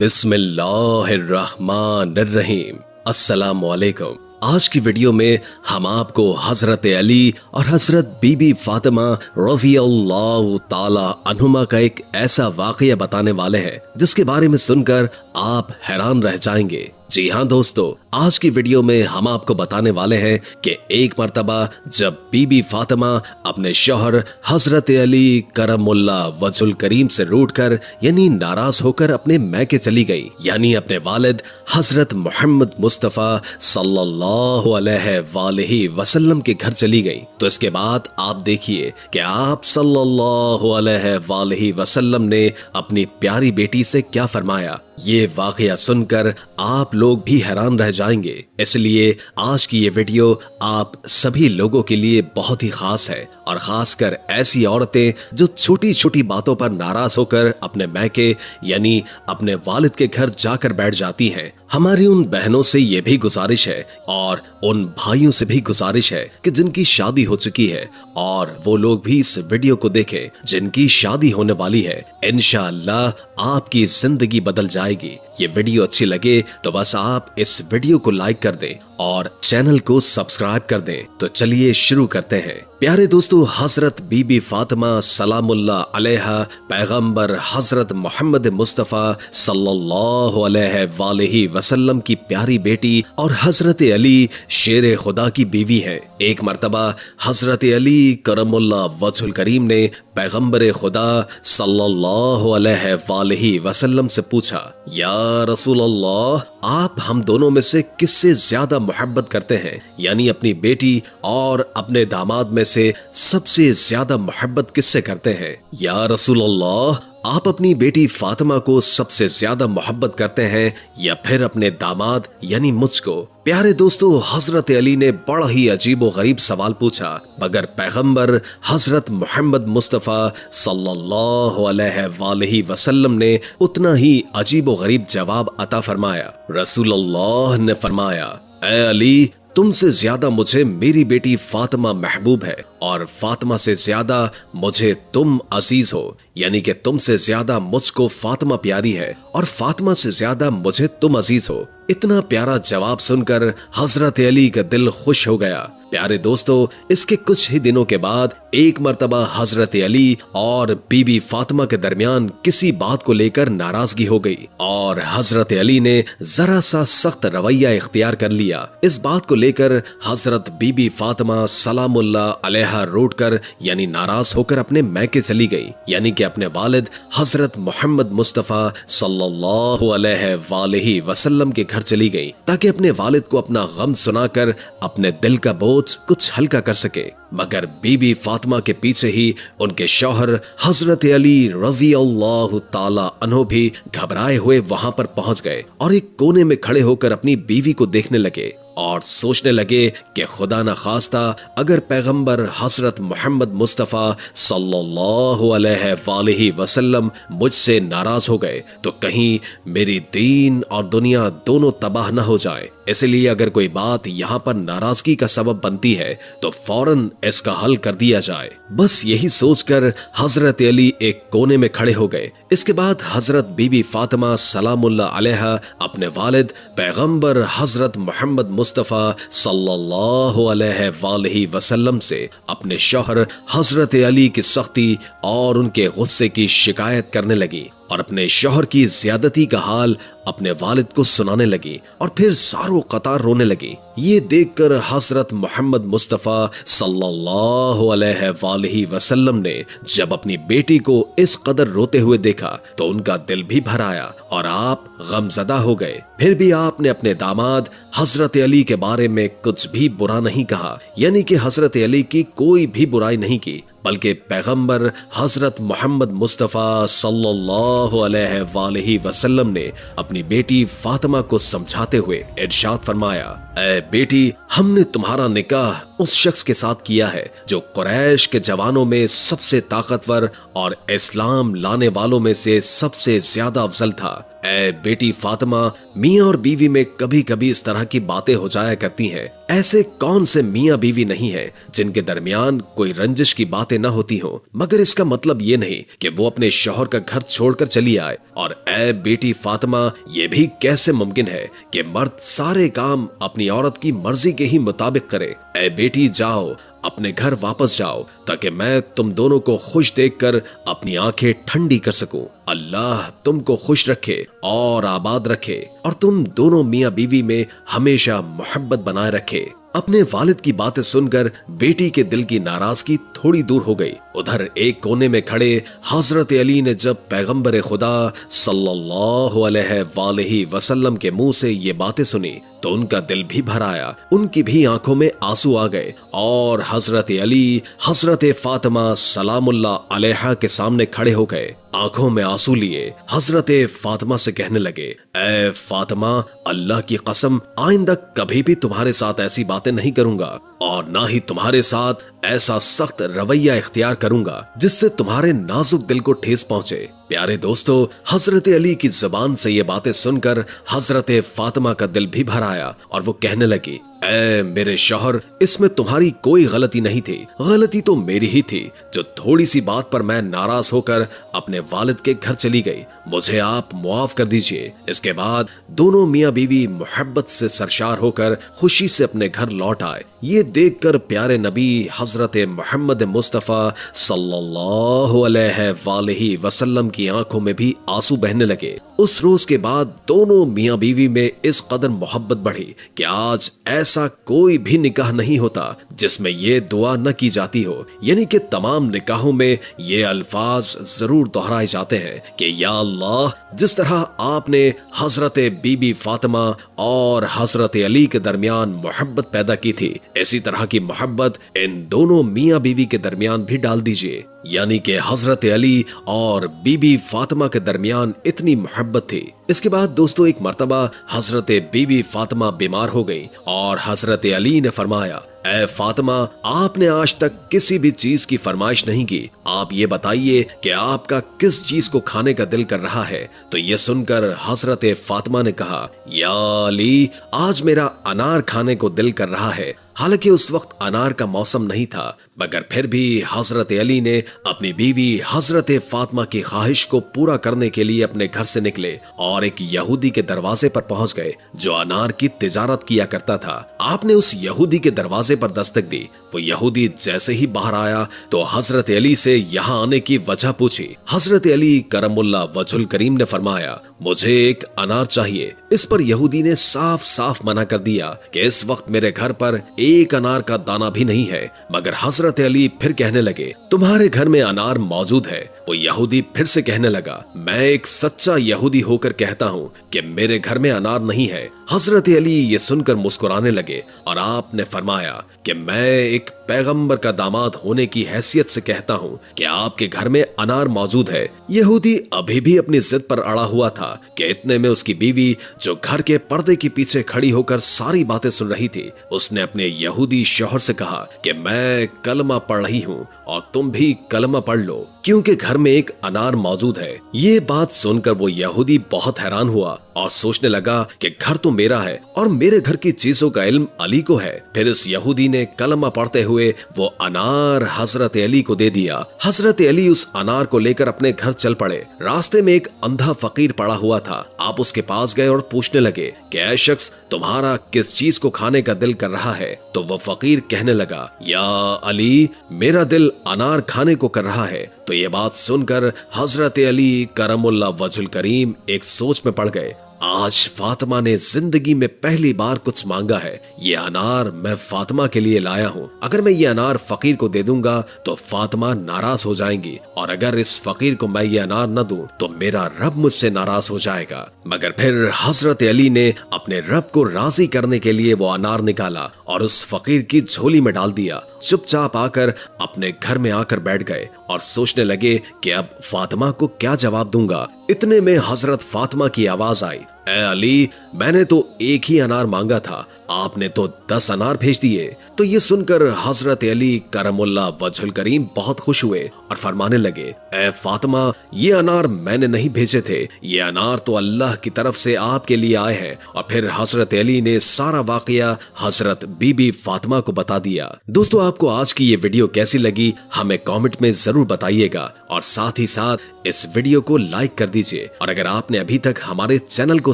बिस्मिल्लाहिर्रहमानिर्रहीम। अस्सलामुअलैकुम। आज की वीडियो में हम आपको हजरत अली और हजरत बीबी फातिमा रज़ियल्लाहु ताला अन्हुमा का एक ऐसा वाक़या बताने वाले हैं जिसके बारे में सुनकर आप हैरान रह जाएंगे। जी हाँ दोस्तों, आज की वीडियो में हम आपको बताने वाले हैं कि एक मर्तबा जब बीबी फातिमा अपने शौहर हजरत अली करमुल्लाह वजहुल करीम से रूठकर यानी नाराज होकर अपने मैके चली गई, यानी अपने वालिद हजरत मोहम्मद मुस्तफ़ा सल्लल्लाहु अलैहि वसल्लम के घर चली गई, तो इसके बाद आप देखिए कि आप सल्लल्लाहु अलैहि वसल्लम ने अपनी प्यारी बेटी से क्या फरमाया। ये वाकया सुनकर आप लोग भी हैरान रह जाएंगे, इसलिए आज की ये वीडियो आप सभी लोगों के लिए बहुत ही खास है, और खासकर ऐसी औरतें जो छोटी छोटी बातों पर नाराज होकर अपने मैके यानी अपने वालिद के घर जाकर बैठ जाती हैं। हमारी उन बहनों से ये भी गुजारिश है और उन भाइयों से भी गुजारिश है कि जिनकी शादी हो चुकी है और वो लोग भी इस वीडियो को देखें जिनकी शादी होने वाली है। इंशाअल्लाह आपकी जिंदगी बदल जाएगी। ये वीडियो अच्छी लगे तो बस आप इस वीडियो को लाइक कर दें और चैनल को सब्सक्राइब कर दें। तो चलिए शुरू करते हैं। प्यारे दोस्तों, हजरत बीबी फातिमा सलामुल्लाह अलैहा पैगंबर हजरत मोहम्मद मुस्तफ़ा सल्लल्लाहु अलैहि वसल्लम की प्यारी बेटी और हजरत अली शेर खुदा की बीवी है। एक मर्तबा हजरत अली करमुल्लाह वजहुल करीम ने पैगंबर खुदा सल्लल्लाहु अलैहि वसल्लम से पूछा, या रसूल अल्लाह, आप हम दोनों में से किससे ज्यादा मोहब्बत करते हैं? यानी अपनी बेटी और अपने दामाद में से सबसे ज्यादा मोहब्बत किससे करते हैं? या रसूल अल्लाह, आप अपनी बेटी फातिमा को सबसे ज्यादा मोहब्बत करते हैं या फिर अपने दामाद यानी मुझको? प्यारे दोस्तों, हजरत अली ने बड़ा ही अजीब व गरीब सवाल पूछा, मगर पैगंबर हजरत मोहम्मद मुस्तफ़ा सल्लल्लाहु अलैहि वसल्लम ने उतना ही अजीब व गरीब जवाब अता फरमाया। रसूलुल्लाह ने फरमाया, ऐ अली, तुमसे ज्यादा मुझे मेरी बेटी फातिमा महबूब है और फातिमा से ज्यादा मुझे तुम अजीज हो, यानी कि तुमसे ज्यादा मुझको फातिमा प्यारी है और फातिमा से ज्यादा मुझे तुम अजीज हो। इतना प्यारा जवाब सुनकर हजरत अली का दिल खुश हो गया। प्यारे दोस्तों, इसके कुछ ही दिनों के बाद एक मर्तबा हजरत अली और बीबी फातिमा के दरमियान किसी बात को लेकर नाराजगी हो गई और हजरत अली ने जरा सा सख्त रवैया इख्तियार कर लिया। इस बात को लेकर हजरत बीबी फातिमा सलामुल्लाह अलैहा रूठकर यानी नाराज होकर अपने मैके चली गई, यानी कि अपने वालिद हजरत मोहम्मद मुस्तफ़ा सल्लल्लाहु अलैहि वसल्लम के घर चली गई ताकि अपने वालिद को अपना गम सुनाकर अपने दिल का बोझ कुछ हल्का कर सके। मगर बीबी फातिमा के पीछे ही उनके शौहर हजरत अली रज़ियल्लाहु ताला अन्हु भी घबराए हुए वहां पर पहुंच गए और एक कोने में खड़े होकर अपनी बीवी को देखने लगे और सोचने लगे कि खुदा न खास्ता अगर पैगंबर हजरत मोहम्मद मुस्तफ़ा सल्लल्लाहु अलैहि वसल्लम मुझसे नाराज हो गए तो कहीं मेरी दीन और दुनिया दोनों तबाह न हो जाए। इसलिए अगर कोई बात यहाँ पर नाराजगी का सबब बनती है तो फौरन इसका हल कर दिया जाए। बस यही सोचकर हजरत अली एक कोने में खड़े हो गए। इसके बाद हजरत बीबी फातिमा सलामुल्लाह अलैहा अपने वालिद पैगंबर हजरत मोहम्मद मुस्तफ़ा सल्लल्लाहु अलैहि वसल्लम से अपने शौहर हजरत अली की सख्ती और उनके गुस्से की शिकायत करने लगी और अपने शौहर की ज्यादती का हाल अपने वालिद को सुनाने लगी और फिर सारों कतार रोने लगी। ये देखकर हजरत मोहम्मद मुस्तफ़ा सल्लल्लाहु अलैहि वसल्लम ने जब अपनी बेटी को इस कदर रोते हुए देखा तो उनका दिल भी भर आया और आप गमज़दा हो गए। फिर भी आपने अपने दामाद हजरत अली के बारे में कुछ भी बुरा नहीं कहा, यानी कि हजरत अली की कोई भी बुराई नहीं की, बल्कि पैगंबर हजरत मोहम्मद मुस्तफ़ा सल्लल्लाहु अलैहि वसल्लम ने अपनी बेटी फातिमा को समझाते हुए इरशाद फरमाया, ऐ बेटी, हमने तुम्हारा निकाह उस शख्स के साथ किया है जो कुरैश के जवानों में सबसे ताकतवर और इस्लाम लाने वालों में से सबसे ज्यादा अफजल था। ए बेटी फातिमा, मियाँ और बीवी में कभी कभी इस तरह की बातें हो जाया करती हैं। ऐसे कौन से मियाँ बीवी नहीं है जिनके दरमियान कोई रंजिश की बातें न होती हो, मगर इसका मतलब ये नहीं कि वो अपने शौहर का घर छोड़कर चली आए। और ए बेटी फातिमा, ये भी कैसे मुमकिन है कि मर्द सारे काम अपनी औरत की मर्जी के ही मुताबिक करे। ए बेटी, जाओ अपने घर वापस जाओ, ताकि मैं तुम दोनों को खुश देखकर अपनी आंखें ठंडी कर सकूं। अल्लाह तुमको खुश रखे और आबाद रखे, और तुम दोनों मियाँ बीवी में हमेशा मोहब्बत बनाए रखे। अपने वालिद की बातें सुनकर बेटी के दिल की नाराजगी थोड़ी दूर हो गई। उधर एक कोने में खड़े हजरत अली ने जब पैगंबर खुदा सल्लल्लाहु अलैहि वसल्लम के मुंह से ये बातें सुनी तो उनका दिल भी भर आया, उनकी भी आंखों में आंसू आ गए, और हजरत अली हजरत फातिमा सलामुल्लाह अलैहा के सामने खड़े हो गए। आंखों में आंसू लिए हजरत फातिमा से कहने लगे, ए फातिमा, अल्लाह की कसम, आइंदा कभी भी तुम्हारे साथ ऐसी बातें नहीं करूंगा, और ना ही तुम्हारे साथ ऐसा सख्त रवैया इख्तियार करूंगा जिससे तुम्हारे नाजुक दिल को ठेस पहुंचे। प्यारे दोस्तों, हजरत अली की जुबान से ये बातें सुनकर हजरत फातिमा का दिल भी भर आया, और वो कहने लगी, ए मेरे शौहर, इसमें तुम्हारी कोई गलती नहीं थी, गलती तो मेरी ही थी, जो थोड़ी सी बात पर मैं नाराज होकर अपने वालिद के घर चली गई। मुझे आप मुआफ कर दीजिए। इसके बाद दोनों मियाँ बीवी मोहब्बत से सरशार होकर खुशी से अपने घर लौट आए। ये देखकर प्यारे नबी हजरत मोहम्मद मुस्तफ़ा सल्लल्लाहु अलैहि वसल्लम की आंखों में भी आंसू बहने लगे। उस रोज के बाद दोनों मियाँ बीवी में इस कदर मोहब्बत बढ़ी कि आज ऐसा कोई भी निकाह नहीं होता जिसमें ये दुआ न की जाती हो, यानी कि तमाम निकाहों में ये अल्फाज जरूर दोहराए जाते हैं कि या अल्लाह, जिस तरह आपने हजरत बीबी फातिमा और हजरत अली के दरमियान मोहब्बत पैदा की थी, इसी तरह की मोहब्बत इन दोनों मियाँ बीवी के दरमियान भी डाल दीजिए। यानी कि हजरत अली और बीबी फातिमा के दरमियान इतनी मोहब्बत थी। इसके बाद दोस्तों, एक मर्तबा हजरत बीबी फातिमा बीमार हो गई और हजरत अली ने फरमाया, ए फातिमा, आपने आज तक किसी भी चीज की फरमाइश नहीं की, आप ये बताइए कि आपका किस चीज को खाने का दिल कर रहा है। तो ये सुनकर हजरत फातिमा ने कहा, या अली, आज मेरा अनार खाने को दिल कर रहा है। हालांकि उस वक्त अनार का मौसम नहीं था, मगर फिर भी हजरत अली ने अपनी बीवी हजरत फातिमा की ख्वाहिश को पूरा करने के लिए अपने घर से निकले और एक यहूदी के दरवाजे पर पहुंच गए जो अनार की तिजारत किया करता था। आपने उस यहूदी के दरवाजे पर दस्तक दी। वो यहूदी जैसे ही बाहर आया तो हजरत अली से यहाँ आने की वजह पूछी। हजरत अली करमुल्लाह वजहुल करीम ने फरमाया, मुझे एक अनार चाहिए। इस पर यहूदी ने साफ साफ मना कर दिया कि इस वक्त मेरे घर पर एक अनार का दाना भी नहीं है। मगर हजरत अली फिर कहने लगे, तुम्हारे घर में अनार मौजूद है। वो यहूदी फिर से कहने लगा, मैं एक सच्चा यहूदी होकर कहता हूँ कि मेरे घर में अनार नहीं है। हजरत अली ये सुनकर मुस्कुराने लगे और आपने फरमाया कि मैं एक पैगंबर का दामाद होने की हैसियत से कहता हूँ कि आपके घर में अनार मौजूद है। यहूदी अभी भी अपनी जिद पर अड़ा हुआ था कि इतने में उसकी बीवी, जो घर के पर्दे के पीछे खड़ी होकर सारी बातें सुन रही थी, उसने अपने यहूदी शौहर से कहा कि मैं कलमा पढ़ रही हूँ और तुम भी कलमा पढ़ लो, क्योंकि घर में एक अनार मौजूद है। ये बात सुनकर वो यहूदी बहुत हैरान हुआ और सोचने लगा कि घर तो मेरा है और मेरे घर की चीजों का इल्म अली को है। फिर इस यहूदी ने कलमा पढ़ते हुए वो अनार हजरत अली को दे दिया। हजरत अली उस अनार को लेकर अपने घर चल पड़े। रास्ते में एक अंधा फकीर पड़ा हुआ था। आप उसके पास गए और पूछने लगे कि ऐ शख्स, तुम्हारा किस चीज को खाने का दिल कर रहा है? तो वो फकीर कहने लगा, या अली, मेरा दिल अनार खाने को कर रहा है। तो ये बात सुनकर हजरत अली करमुल्लाह वजहुल करीम एक सोच में पड़ गए। आज फातिमा ने जिंदगी में पहली बार कुछ मांगा है। ये अनार मैं फातिमा के लिए लाया हूँ। अगर मैं ये अनार फकीर को दे दूंगा तो फातिमा नाराज हो जाएंगी, और अगर इस फकीर को मैं ये अनार न दूं तो मेरा रब मुझसे नाराज हो जाएगा। मगर फिर हजरत अली ने अपने रब को राजी करने के लिए वो अनार निकाला और उस फकीर की झोली में डाल दिया। चुपचाप आकर अपने घर में आकर बैठ गए और सोचने लगे कि अब फातिमा को क्या जवाब दूंगा। इतने में हजरत फातिमा की आवाज आई ए अली, मैंने तो एक ही अनार मांगा था, आपने तो 10 अनार भेज दिए। तो ये सुनकर हजरत अली करमुल्ला वजहुल करीम बहुत खुश हुए और फरमाने लगे, ए फातिमा, ये अनार मैंने नहीं भेजे थे, ये अनार तो अल्लाह की तरफ से आपके लिए आए हैं। और फिर हजरत अली ने सारा वाकया हजरत बीबी फातिमा को बता दिया। दोस्तों, आपको आज की ये वीडियो कैसी लगी हमें कमेंट में जरूर बताइएगा और साथ ही साथ इस वीडियो को लाइक कर दीजिए। और अगर आपने अभी तक हमारे चैनल को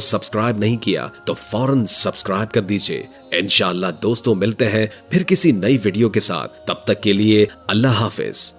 सब्सक्राइब नहीं किया तो फौरन सब्सक्राइब कर दीजिए। इंशाअल्लाह दोस्तों, मिलते हैं फिर किसी नई वीडियो के साथ। तब तक के लिए अल्लाह हाफिज।